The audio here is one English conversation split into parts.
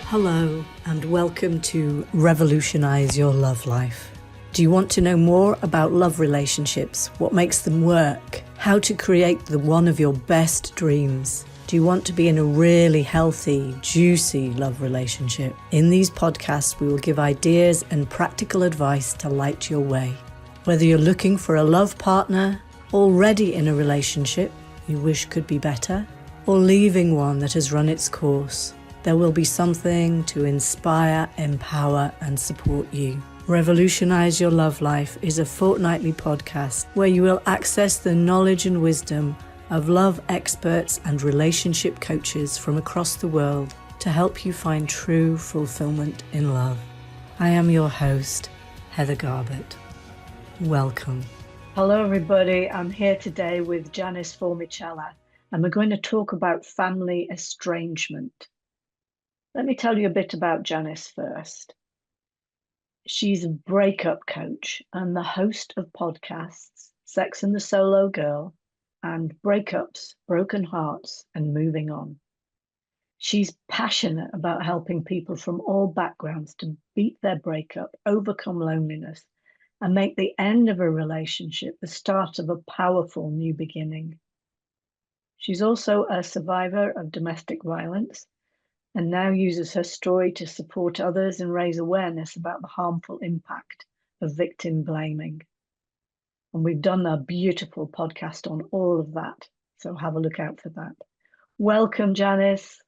Hello and welcome to Revolutionise Your Love Life. Do you want to know more about love relationships, what makes them work, how to create the one of your best dreams? Do you want to be in a really healthy, juicy love relationship? In these podcasts, we will give ideas and practical advice to light your way. Whether you're looking for a love partner, already in a relationship you wish could be better, or leaving one that has run its course, there will be something to inspire, empower, and support you. Revolutionise Your Love Life is a fortnightly podcast where you will access the knowledge and wisdom of love experts and relationship coaches from across the world to help you find true fulfillment in love. I am your host, Heather Garbutt. Welcome. Hello everybody, I'm here today with Janice Formichella and we're going to talk about family estrangement. Let me tell you a bit about Janice first. She's a breakup coach and the host of podcasts Sex and the Solo Girl and Breakups, Broken Hearts and Moving On. She's passionate about helping people from all backgrounds to beat their breakup, overcome loneliness, and make the end of a relationship the start of a powerful new beginning. She's also a survivor of domestic violence and now uses her story to support others and raise awareness about the harmful impact of victim blaming. And we've done a beautiful podcast on all of that, so have a look out for that. Welcome, Janice.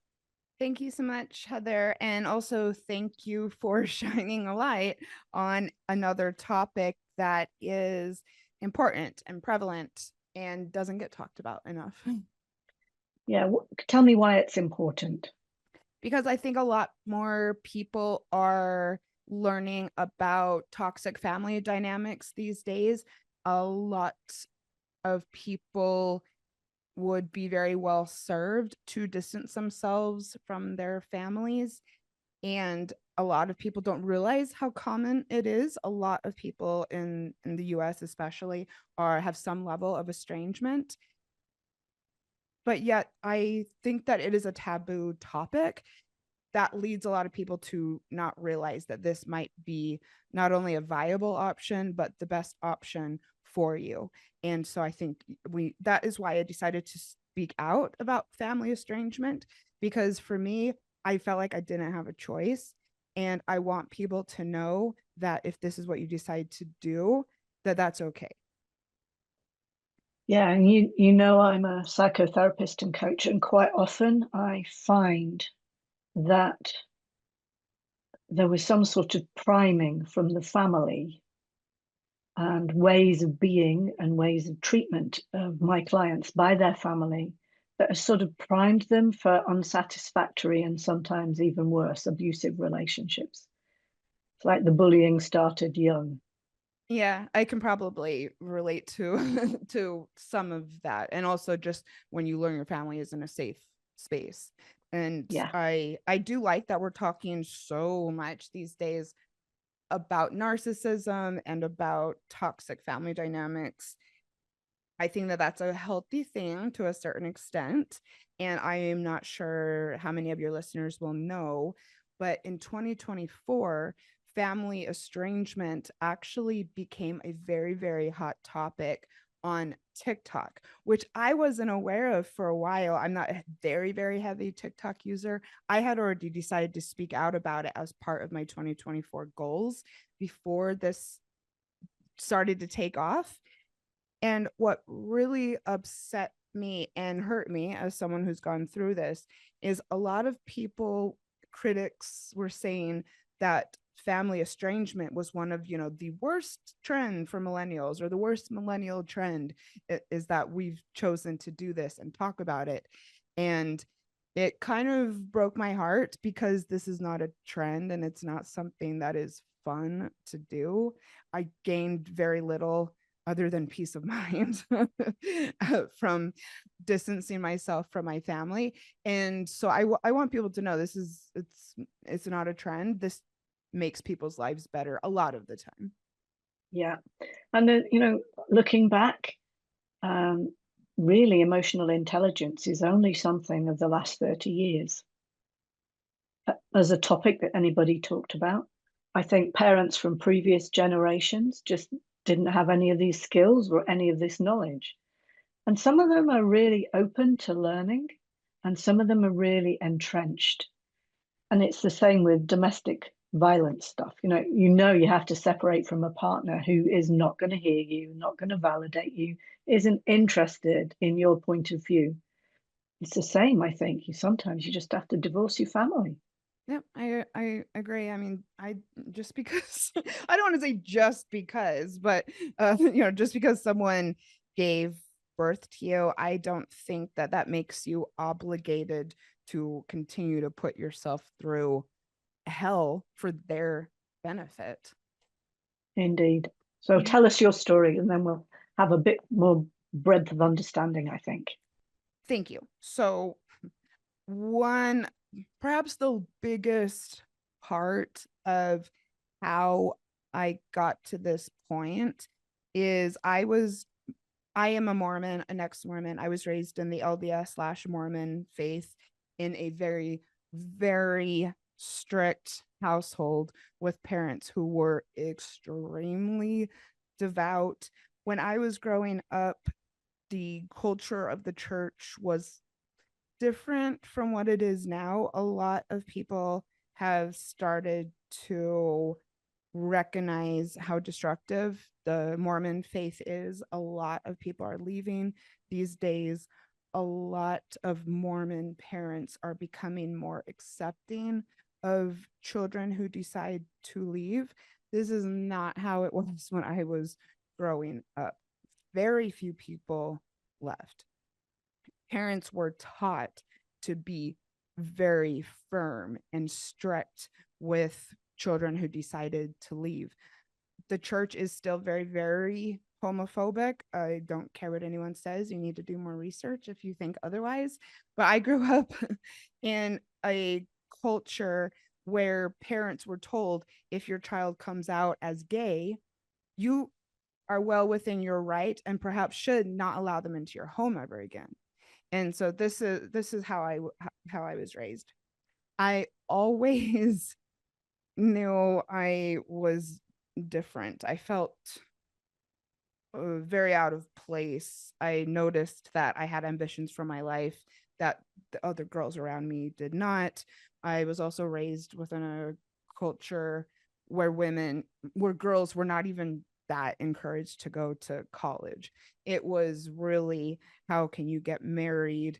Thank you so much, Heather. And also thank you for shining a light on another topic that is important and prevalent and doesn't get talked about enough. Yeah, tell me why it's important. Because I think a lot more people are learning about toxic family dynamics these days. A lot of people would be very well served to distance themselves from their families. And a lot of people don't realize how common it is. A lot of people in the US especially have some level of estrangement. But yet I think that it is a taboo topic that leads a lot of people to not realize that this might be not only a viable option, but the best option for you. And so I think that is why I decided to speak out about family estrangement, because for me, I felt like I didn't have a choice. And I want people to know that if this is what you decide to do, that that's okay. Yeah, and you know I'm a psychotherapist and coach, and quite often I find that there was some sort of priming from the family and ways of being and ways of treatment of my clients by their family that has sort of primed them for unsatisfactory and sometimes even worse abusive relationships. It's like the bullying started young. Yeah, I can probably relate to to some of that. And also just when you learn your family is in a safe space. And Yeah. I do like that we're talking so much these days about narcissism and about toxic family dynamics. I think that that's a healthy thing to a certain extent. And I am not sure how many of your listeners will know, but in 2024, family estrangement actually became a very, very hot topic on TikTok, which I wasn't aware of for a while. I'm not a very, very heavy TikTok user. I had already decided to speak out about it as part of my 2024 goals before this started to take off. And what really upset me and hurt me as someone who's gone through this is a lot of people, critics, were saying that family estrangement was one of, the worst trend for millennials, or the worst millennial trend is that we've chosen to do this and talk about it. And it kind of broke my heart because this is not a trend and it's not something that is fun to do. I gained very little other than peace of mind from distancing myself from my family. And so I want people to know it's not a trend. This makes people's lives better a lot of the time. Yeah. And, looking back, really emotional intelligence is only something of the last 30 years. as a topic that anybody talked about. I think parents from previous generations just didn't have any of these skills or any of this knowledge. And some of them are really open to learning, and some of them are really entrenched. And it's the same with domestic violence stuff. You have to separate from a partner who is not going to hear you, not going to validate you, isn't interested in your point of view. It's the same, I think. Sometimes you just have to divorce your family. Yep, I agree. I mean, I just because I don't want to say just because, but just because someone gave birth to you, I don't think that that makes you obligated to continue to put yourself through hell for their benefit. Indeed. So tell us your story, and then we'll have a bit more breadth of understanding, I think. Thank you. So one, perhaps the biggest part of how I got to this point is I am a Mormon, an ex-Mormon. I was raised in the LDS/Mormon faith in a very, very strict household with parents who were extremely devout. When I was growing up, the culture of the church was different from what it is now. A lot of people have started to recognize how destructive the Mormon faith is. A lot of people are leaving these days. A lot of Mormon parents are becoming more accepting of children who decide to leave. This is not how it was when I was growing up. Very few people left. Parents were taught to be very firm and strict with children who decided to leave. The church is still very, very homophobic. I don't care what anyone says. You need to do more research if you think otherwise. But I grew up in a culture where parents were told if your child comes out as gay, you are well within your right and perhaps should not allow them into your home ever again. And so this is how I was raised. I always knew I was different. I felt very out of place. I noticed that I had ambitions for my life that the other girls around me did not. I was also raised within a culture where girls were not even that encouraged to go to college. It was really, how can you get married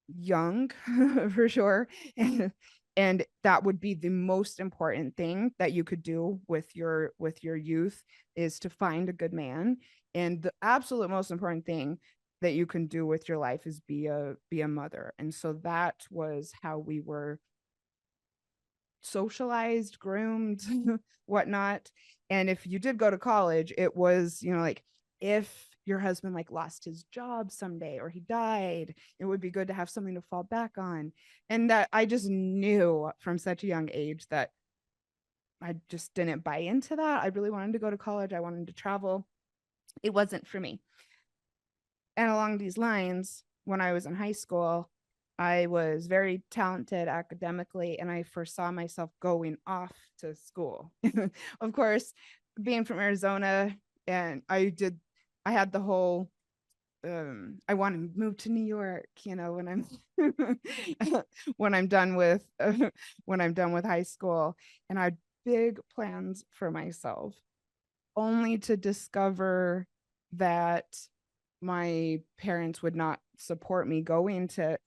young for sure, and that would be the most important thing that you could do with your youth, is to find a good man. And the absolute most important thing that you can do with your life is be a mother. And so that was how we were socialized, groomed, whatnot. And if you did go to college, it was, like, if your husband like lost his job someday or he died, it would be good to have something to fall back on. And that I just knew from such a young age that I just didn't buy into that. I really wanted to go to college. I wanted to travel. It wasn't for me. And along these lines, when I was in high school, I was very talented academically, and I foresaw myself going off to school. Of course, being from Arizona, and I had the whole, I want to move to New York, when I'm when I'm done with when I'm done with high school, and I had big plans for myself, only to discover that my parents would not support me going to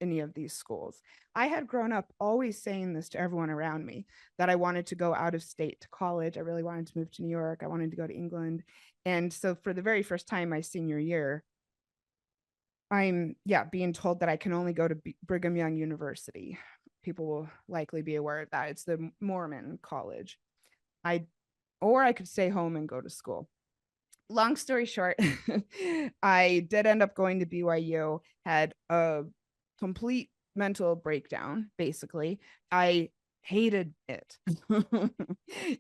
any of these schools. I had grown up always saying this to everyone around me, that I wanted to go out of state to college. I really wanted to move to New York. I wanted to go to England. And so for the very first time, my senior year, I'm being told that I can only go to Brigham Young University. People will likely be aware of that. It's the Mormon college. Or I could stay home and go to school. Long story short, I did end up going to BYU, had a complete mental breakdown, basically. I hated it.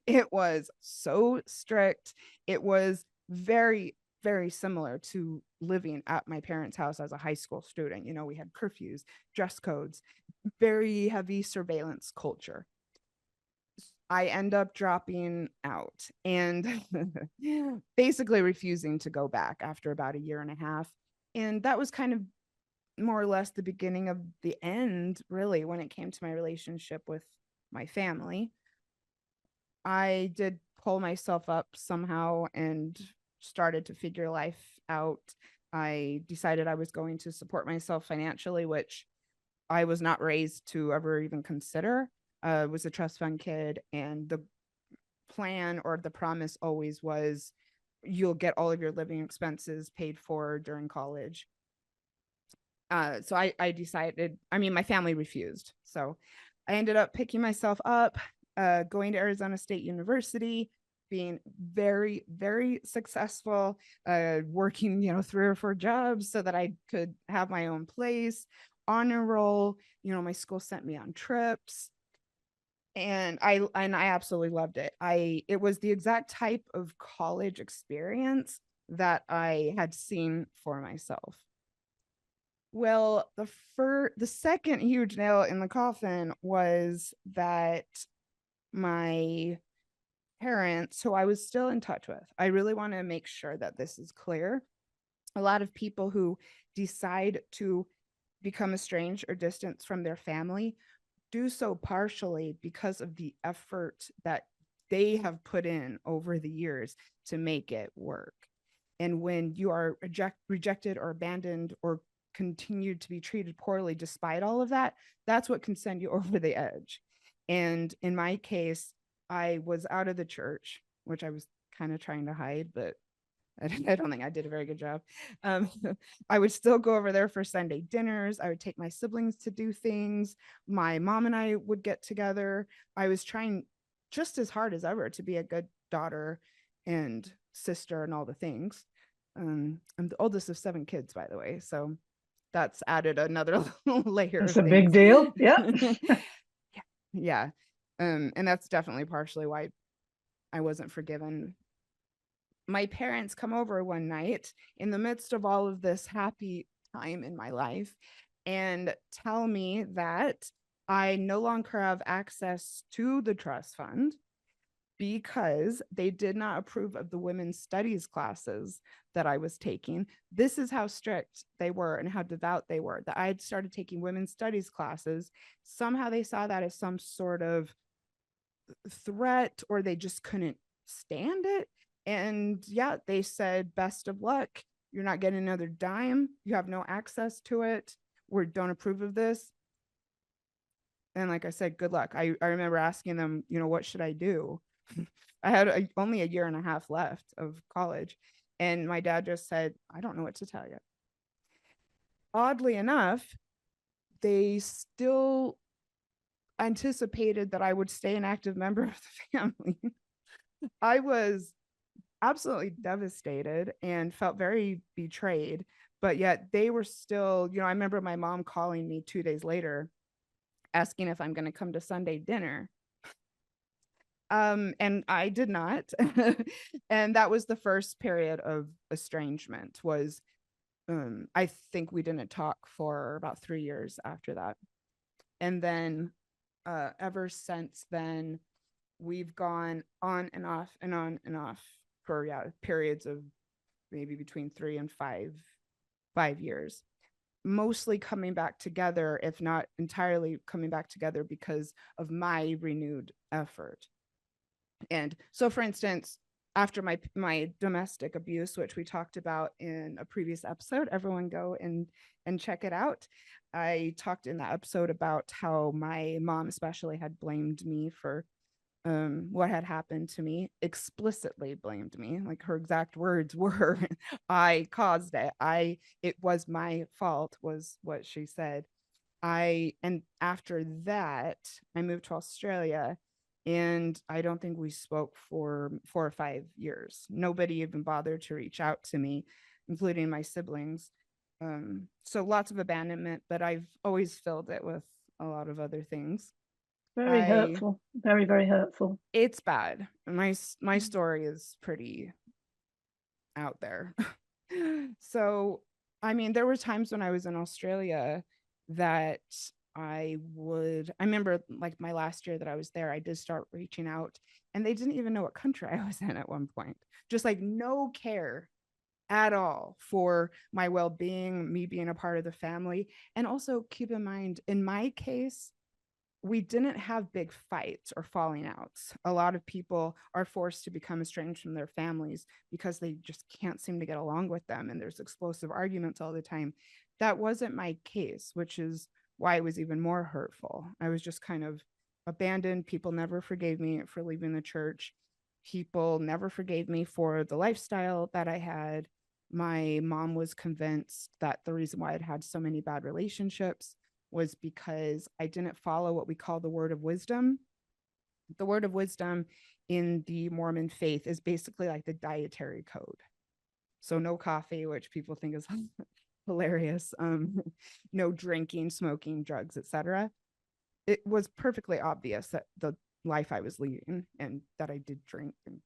It was so strict. It was very, very similar to living at my parents' house as a high school student. You know, we had curfews, dress codes, very heavy surveillance culture. I end up dropping out and basically refusing to go back after about a year and a half. And that was kind of more or less the beginning of the end, really, when it came to my relationship with my family. I did pull myself up somehow and started to figure life out. I decided I was going to support myself financially, which I was not raised to ever even consider. Was a trust fund kid, and the plan or the promise always was you'll get all of your living expenses paid for during college. So I decided, I mean, my family refused. So I ended up picking myself up, going to Arizona State University, being very, very successful, working, 3 or 4 jobs so that I could have my own place, honor roll. My school sent me on trips. And I absolutely loved it. It was the exact type of college experience that I had seen for myself. Well, the second huge nail in the coffin was that my parents, who I was still in touch with, I really want to make sure that this is clear. A lot of people who decide to become estranged or distant from their family do so partially because of the effort that they have put in over the years to make it work. And when you are rejected or abandoned or continued to be treated poorly despite all of that, that's what can send you over the edge. And in my case, I was out of the church, which I was kind of trying to hide, but I don't think I did a very good job. I would still go over there for Sunday dinners. I would take my siblings to do things. My mom and I would get together. I was trying just as hard as ever to be a good daughter and sister and all the things. I'm the oldest of 7 kids, by the way. So that's added another layer It's of a big things. deal. Yeah. Yeah. And that's definitely partially why I wasn't forgiven. My parents come over one night in the midst of all of this happy time in my life and tell me that I no longer have access to the trust fund because they did not approve of the women's studies classes that I was taking. This is how strict they were and how devout they were, that I had started taking women's studies classes. Somehow they saw that as some sort of threat, or they just couldn't stand it. And yeah, they said, best of luck. You're not getting another dime. You have no access to it. We don't approve of this. And like I said, good luck. I remember asking them, what should I do? I had only a year and a half left of college. And my dad just said, I don't know what to tell you. Oddly enough, they still anticipated that I would stay an active member of the family. I was absolutely devastated and felt very betrayed, but yet they were still, I remember my mom calling me 2 days later asking if I'm going to come to Sunday dinner. And I did not. And that was the first period of estrangement. Was I think we didn't talk for about 3 years after that. And then ever since then, we've gone on and off and on and off for periods of maybe between 3 and 5 years, mostly coming back together, if not entirely coming back together because of my renewed effort. And so, for instance, after my domestic abuse, which we talked about in a previous episode, everyone go and check it out. I talked in that episode about how my mom especially had blamed me for what had happened to me, explicitly blamed me. Like, her exact words were, I caused it. It was my fault, was what she said. And after that, I moved to Australia, and I don't think we spoke for 4 or 5 years. Nobody even bothered to reach out to me, including my siblings. So lots of abandonment, but I've always filled it with a lot of other things. Very hurtful. Very, very hurtful. It's bad. My story is pretty out there. So, I mean, there were times when I was in Australia that I remember like my last year that I was there, I did start reaching out and they didn't even know what country I was in at one point. Just like no care at all for my well-being, me being a part of the family. And also keep in mind, in my case, we didn't have big fights or falling outs. A lot of people are forced to become estranged from their families because they just can't seem to get along with them. And there's explosive arguments all the time. That wasn't my case, which is why it was even more hurtful. I was just kind of abandoned. People never forgave me for leaving the church. People never forgave me for the lifestyle that I had. My mom was convinced that the reason why I'd had so many bad relationships was because I didn't follow what we call the word of wisdom. The word of wisdom in the Mormon faith is basically like the dietary code. So no coffee, which people think is hilarious. No drinking, smoking, drugs, etc. It was perfectly obvious that the life I was leading and that I did drink and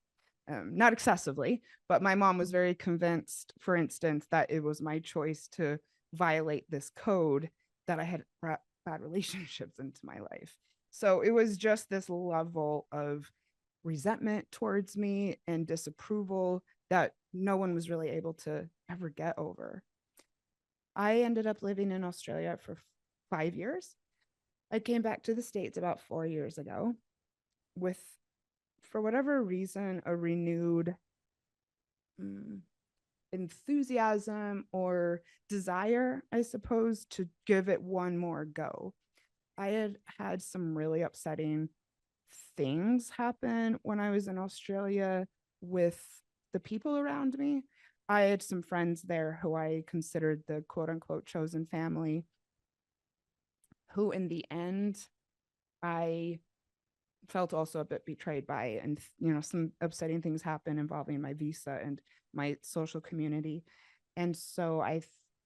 not excessively, but my mom was very convinced, for instance, that it was my choice to violate this code that I had brought bad relationships into my life. So it was just this level of resentment towards me and disapproval that no one was really able to ever get over. I ended up living in Australia for 5 years. I came back to the States about 4 years ago with, for whatever reason, a renewed enthusiasm or desire, I suppose, to give it one more go. I had had some really upsetting things happen when I was in Australia with the people around me. I had some friends there who I considered the quote unquote chosen family, who in the end I felt also a bit betrayed by. And, some upsetting things happened involving my visa and my social community. And so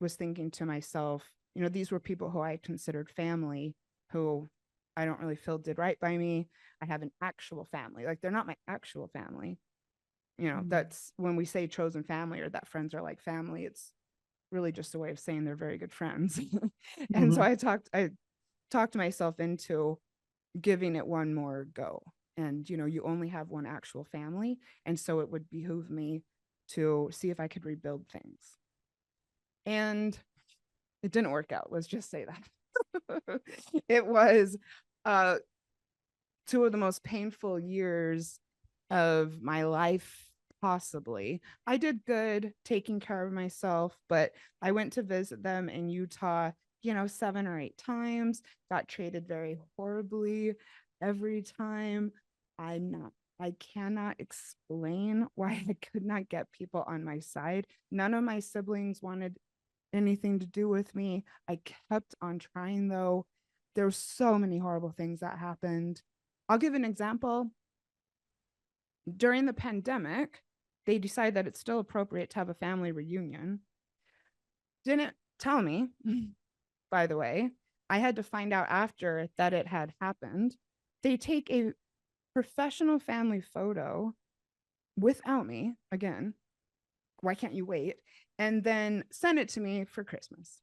was thinking to myself, these were people who I considered family, who I don't really feel did right by me. I have an actual family. Like, they're not my actual family. That's when we say chosen family or that friends are like family, it's really just a way of saying they're very good friends. And so Mhm. I talked myself into giving it one more go. And, you only have one actual family. And so it would behoove me to see if I could rebuild things. And it didn't work out. Let's just say that. It was uh, two of the most painful years of my life, possibly. I did good taking care of myself, but I went to visit them in Utah, 7 or 8 times, got treated very horribly every time. I cannot explain why I could not get people on my side. None of my siblings wanted anything to do with me. I kept on trying though. There's so many horrible things that happened. I'll give an example. During the pandemic, they decided that it's still appropriate to have a family reunion. Didn't tell me, by the way. I had to find out after that it had happened. They take a professional family photo without me, again, why can't you wait? And then send it to me for Christmas.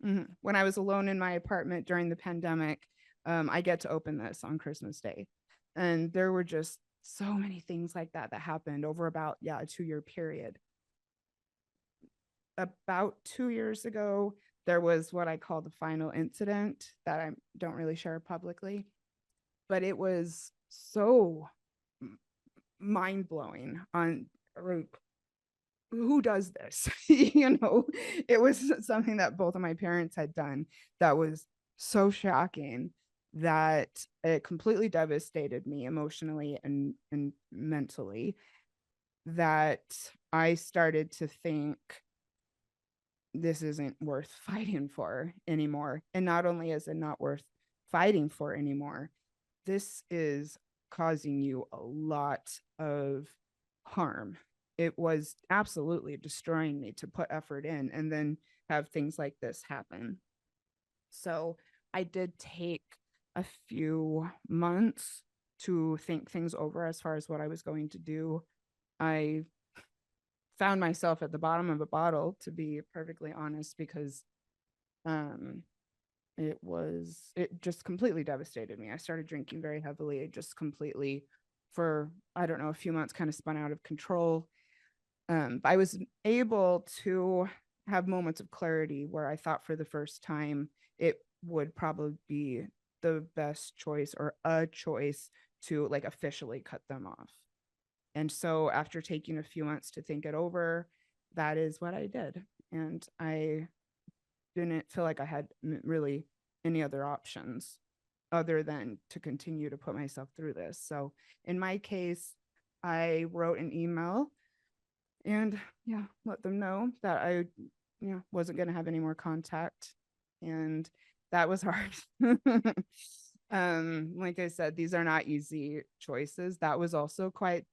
When I was alone in my apartment during the pandemic, I get to open this on Christmas Day. And there were just so many things like that that happened over about, a 2 year period. About 2 years ago, there was what I call the final incident that I don't really share publicly, but it was so mind blowing on who does this. It was something that both of my parents had done that was so shocking that it completely devastated me emotionally and mentally, that I started to think this isn't worth fighting for anymore. And not only is it not worth fighting for anymore, this is causing you a lot of harm. It was absolutely destroying me to put effort in and then have things like this happen. So I did take a few months to think things over as far as what I was going to do. I found myself at the bottom of a bottle, to be perfectly honest, because it just completely devastated me. I started drinking very heavily. It just completely, for I don't know, a few months, kind of spun out of control. I was able to have moments of clarity where I thought for the first time it would probably be the best choice, or a choice, to like officially cut them off. And so after taking a few months to think it over, that is what I did. And I didn't feel like I had really any other options other than to continue to put myself through this. So in my case, I wrote an email and let them know that I wasn't going to have any more contact. And that was hard. Like I said, these are not easy choices. That was also quite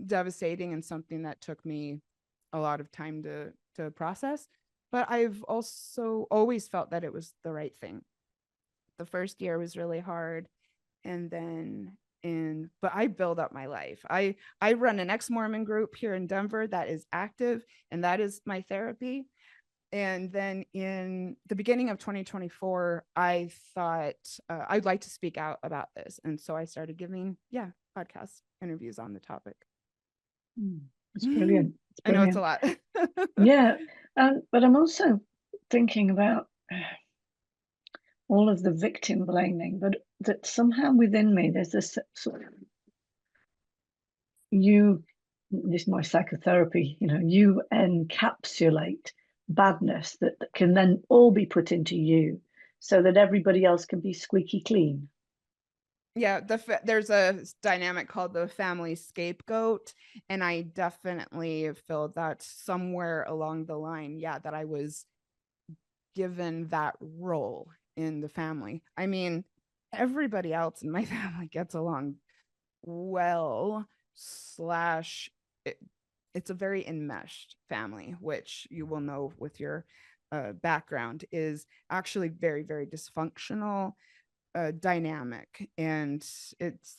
devastating and something that took me a lot of time to process. But I've also always felt that it was the right thing. The first year was really hard. And then but I build up my life. I run an ex-Mormon group here in Denver that is active, and that is my therapy. And then in the beginning of 2024, I thought I'd like to speak out about this. And so I started giving, podcast interviews on the topic. It's brilliant. It's brilliant. I know it's a lot. Yeah. But I'm also thinking about all of the victim blaming, but that somehow within me, there's this sort of, this is my psychotherapy, you encapsulate badness that can then all be put into you so that everybody else can be squeaky clean. Yeah, there's a dynamic called the family scapegoat, and I definitely feel that somewhere along the line, that I was given that role in the family. I mean, everybody else in my family gets along well, slash it's a very enmeshed family, which you will know with your background is actually very, very dysfunctional dynamic. And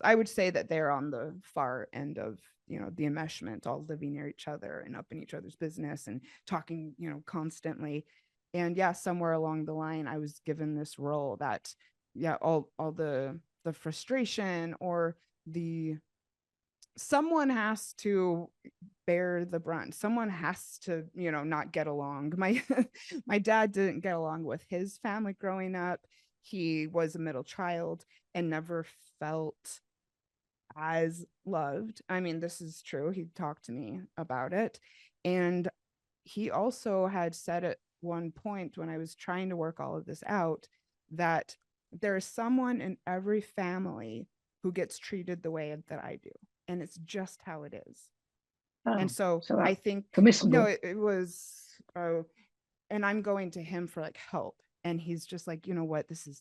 I would say that they're on the far end of the enmeshment, all living near each other and up in each other's business and talking constantly. And somewhere along the line I was given this role that all the frustration, or someone has to bear the brunt. Someone has to not get along. My dad didn't get along with his family growing up. He was a middle child and never felt as loved. I mean, this is true. He talked to me about it. And he also had said at one point when I was trying to work all of this out that there is someone in every family who gets treated the way that I do. And it's just how it is. And so I think, no, it was, and I'm going to him for like help. And he's just like, you know what, this is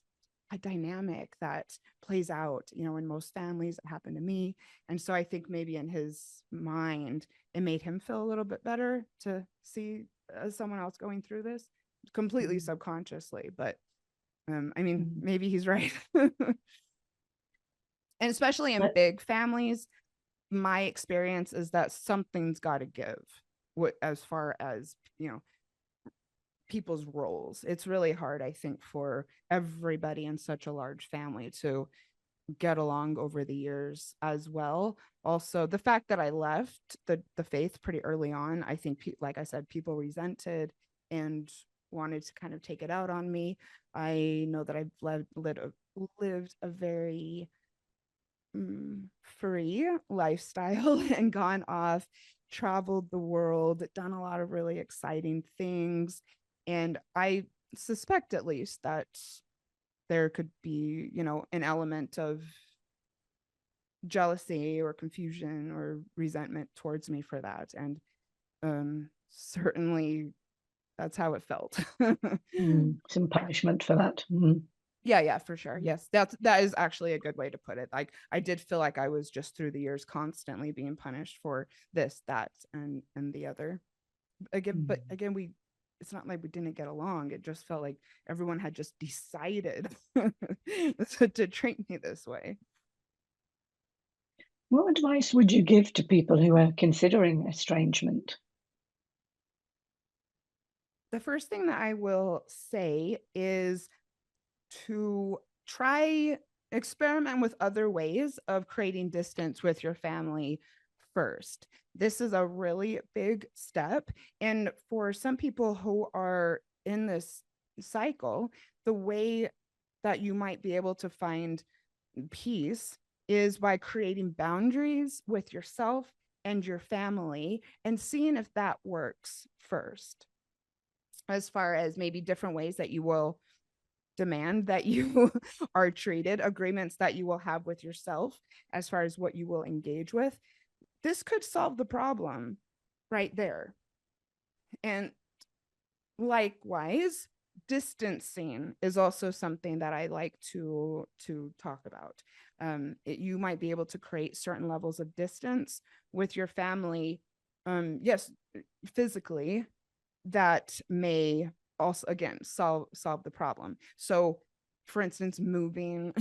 a dynamic that plays out, in most families. It happened to me. And so I think maybe in his mind, it made him feel a little bit better to see someone else going through this completely subconsciously. But I mean, maybe he's right. And especially in big families, my experience is that something's got to give as far as, people's roles. It's really hard, I think, for everybody in such a large family to get along over the years as well. Also, the fact that I left the faith pretty early on, I think, like I said, people resented and wanted to kind of take it out on me. I know that I've lived a very free lifestyle and gone off, traveled the world, done a lot of really exciting things. And I suspect at least that there could be, an element of jealousy or confusion or resentment towards me for that. And certainly that's how it felt. Some punishment for that. Yeah, for sure. Yes, that is actually a good way to put it. Like, I did feel like I was just through the years constantly being punished for this, that, and the other. But again, it's not like we didn't get along. It just felt like everyone had just decided to treat me this way. What advice would you give to people who are considering estrangement? The first thing that I will say is to experiment with other ways of creating distance with your family first. This is a really big step. And for some people who are in this cycle, the way that you might be able to find peace is by creating boundaries with yourself and your family and seeing if that works first, as far as maybe different ways that you will demand that you are treated, agreements that you will have with yourself as far as what you will engage with. This could solve the problem right there. And likewise, distancing is also something that I like to talk about. You might be able to create certain levels of distance with your family, yes, physically, that may also again solve the problem. So for instance, moving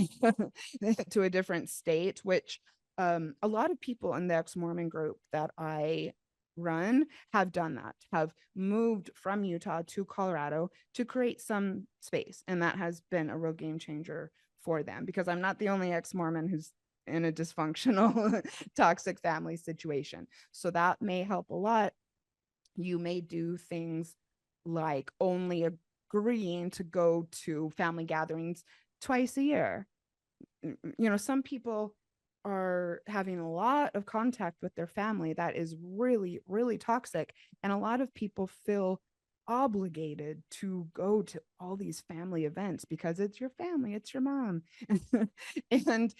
to a different state, which a lot of people in the ex-Mormon group that I run have done that, have moved from Utah to Colorado to create some space, and that has been a real game changer for them, because I'm not the only ex-Mormon who's in a dysfunctional toxic family situation. So that may help a lot. You may do things like only agreeing to go to family gatherings twice a year. Some people are having a lot of contact with their family that is really, really toxic. And a lot of people feel obligated to go to all these family events because it's your family, it's your mom. And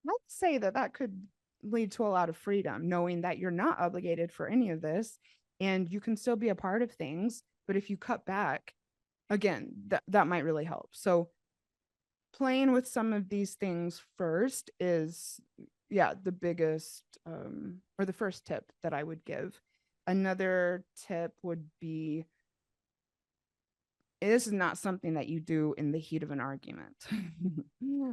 I'd say that could lead to a lot of freedom, knowing that you're not obligated for any of this and you can still be a part of things. But if you cut back, again, that might really help. So playing with some of these things first is, the biggest or the first tip that I would give. Another tip would be, this is not something that you do in the heat of an argument.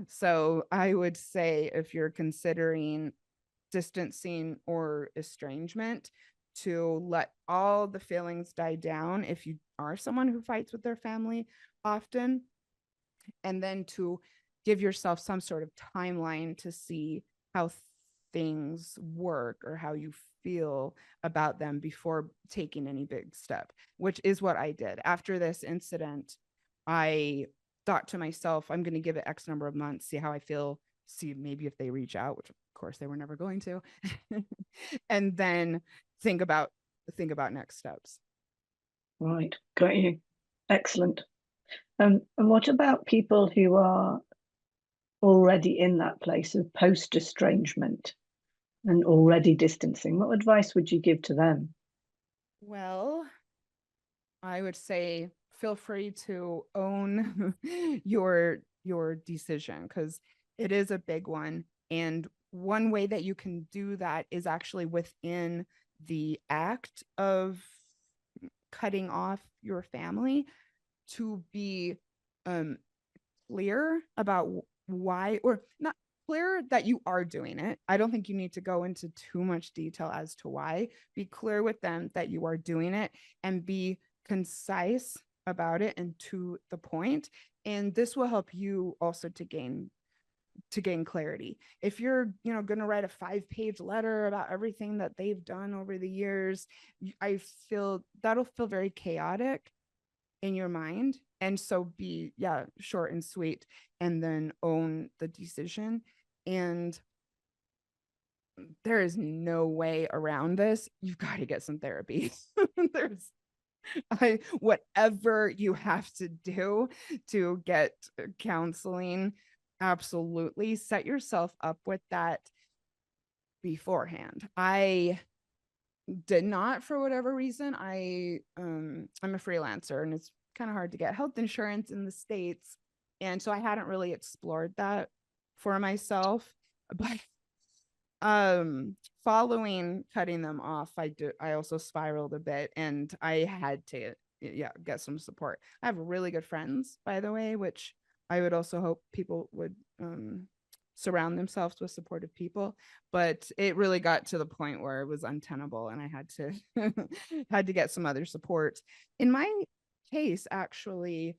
So I would say, if you're considering distancing or estrangement, to let all the feelings die down if you are someone who fights with their family often, and then to give yourself some sort of timeline to see how things work or how you feel about them before taking any big step, which is what I did. After this incident, I thought to myself, I'm going to give it X number of months, see how I feel, see maybe if they reach out, which of course they were never going to, and then think about next steps. Right, got you. Excellent. And what about people who are already in that place of post estrangement and already distancing? What advice would you give to them? Well, I would say feel free to own your decision, because it is a big one. And one way that you can do that is actually within the act of cutting off your family, to be clear about why, or not clear that you are doing it. I don't think you need to go into too much detail as to why. Be clear with them that you are doing it, and be concise about it and to the point. And this will help you also to gain clarity. If you're, going to write a 5-page letter about everything that they've done over the years, I feel that'll feel very chaotic in your mind. And so be short and sweet, and then own the decision. And there is no way around this. You've got to get some therapy. Whatever you have to do to get counseling, absolutely set yourself up with that beforehand. I did not, for whatever reason. I'm a freelancer, and it's kind of hard to get health insurance in the States, and so I hadn't really explored that for myself. But following cutting them off, I also spiraled a bit, and I had to get some support. I have really good friends, by the way, which I would also hope people would surround themselves with supportive people. But it really got to the point where it was untenable, and I had to had to get some other support. In my case, actually,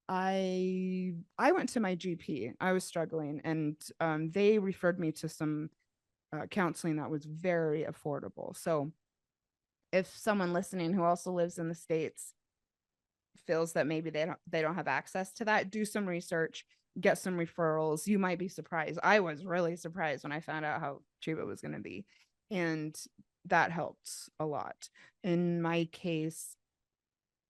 I went to my GP. I was struggling, and they referred me to some counseling that was very affordable. So if someone listening who also lives in the States feels that maybe they don't have access to that, do some research, get some referrals. You might be surprised. I was really surprised when I found out how cheap it was going to be, and that helped a lot. In my case,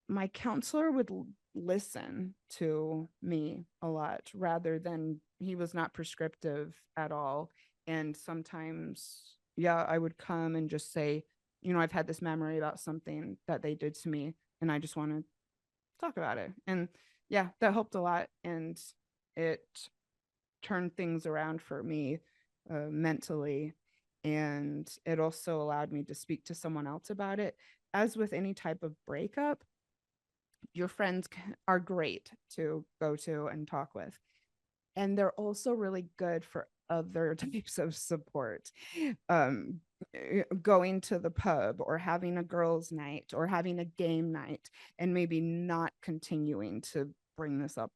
my counselor would listen to me a lot, rather than, he was not prescriptive at all. And sometimes, yeah, I would come and just say, I've had this memory about something that they did to me, and I just want to talk about it. And yeah, that helped a lot. And it turned things around for me mentally. And it also allowed me to speak to someone else about it. As with any type of breakup, your friends are great to go to and talk with. And they're also really good for other types of support. Going to the pub, or having a girls' night, or having a game night, and maybe not continuing to bring this up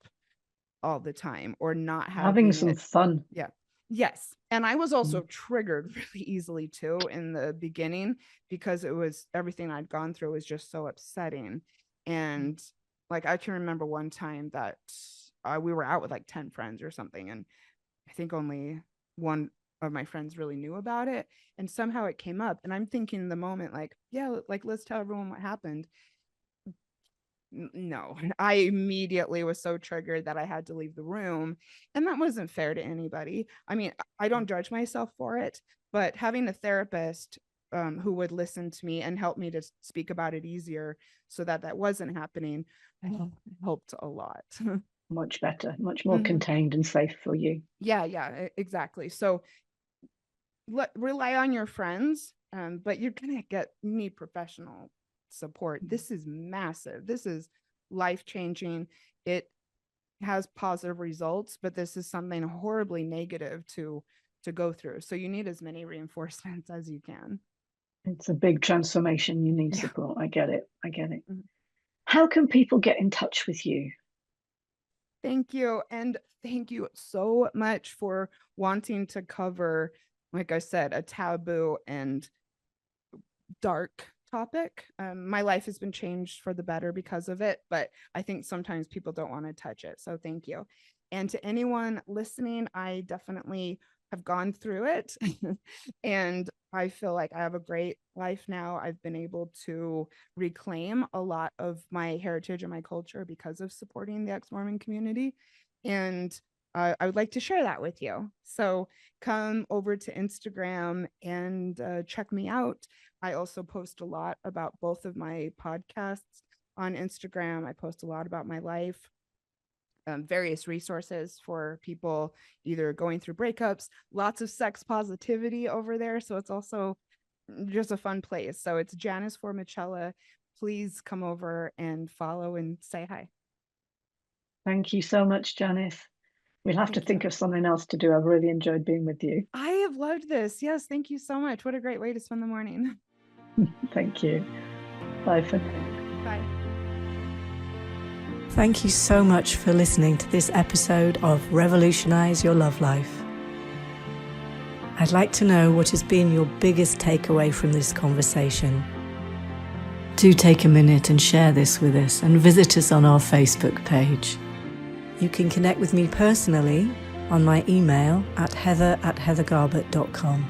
all the time, or not Having some fun. Yeah. Yes. And I was also triggered really easily too in the beginning, because everything I'd gone through was just so upsetting. And like, I can remember one time that we were out with like 10 friends or something, and I think only one of my friends really knew about it, and somehow it came up, and I'm thinking in the moment, like, yeah, like, let's tell everyone what happened. No, I immediately was so triggered that I had to leave the room, and that wasn't fair to anybody. I mean, I don't judge myself for it, but having a therapist who would listen to me and help me to speak about it easier, so that wasn't happening, helped a lot. Much better, much more contained and safe for you. Yeah, exactly. So rely on your friends, but you're gonna need professional support. This is massive. This is life-changing. It has positive results, but this is something horribly negative to go through. So you need as many reinforcements as you can. It's a big transformation. You need support. I get it. How can people get in touch with you? Thank you. And thank you so much for wanting to cover, like I said, a taboo and dark topic. My life has been changed for the better because of it, but I think sometimes people don't want to touch it. So thank you. And to anyone listening, I definitely have gone through it and I feel like I have a great life now. I've been able to reclaim a lot of my heritage and my culture because of supporting the ex-Mormon community. And I would like to share that with you. So come over to Instagram and check me out. I also post a lot about both of my podcasts on Instagram. I post a lot about my life, various resources for people either going through breakups, lots of sex positivity over there. So it's also just a fun place. So it's Janice Formichella. Please come over and follow and say hi. Thank you so much, Janice. We'll have to think of something else to do. I've really enjoyed being with you. I have loved this. Yes, thank you so much. What a great way to spend the morning. Thank you. Bye for now. Bye. Thank you so much for listening to this episode of Revolutionise Your Love Life. I'd like to know what has been your biggest takeaway from this conversation. Do take a minute and share this with us, and visit us on our Facebook page. You can connect with me personally on my email at heather@heathergarbutt.com.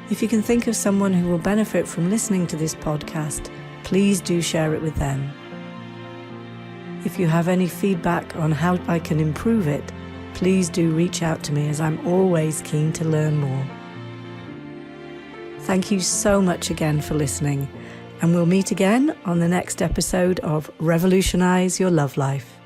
If you can think of someone who will benefit from listening to this podcast, please do share it with them. If you have any feedback on how I can improve it, please do reach out to me, as I'm always keen to learn more. Thank you so much again for listening, and we'll meet again on the next episode of Revolutionise Your Love Life.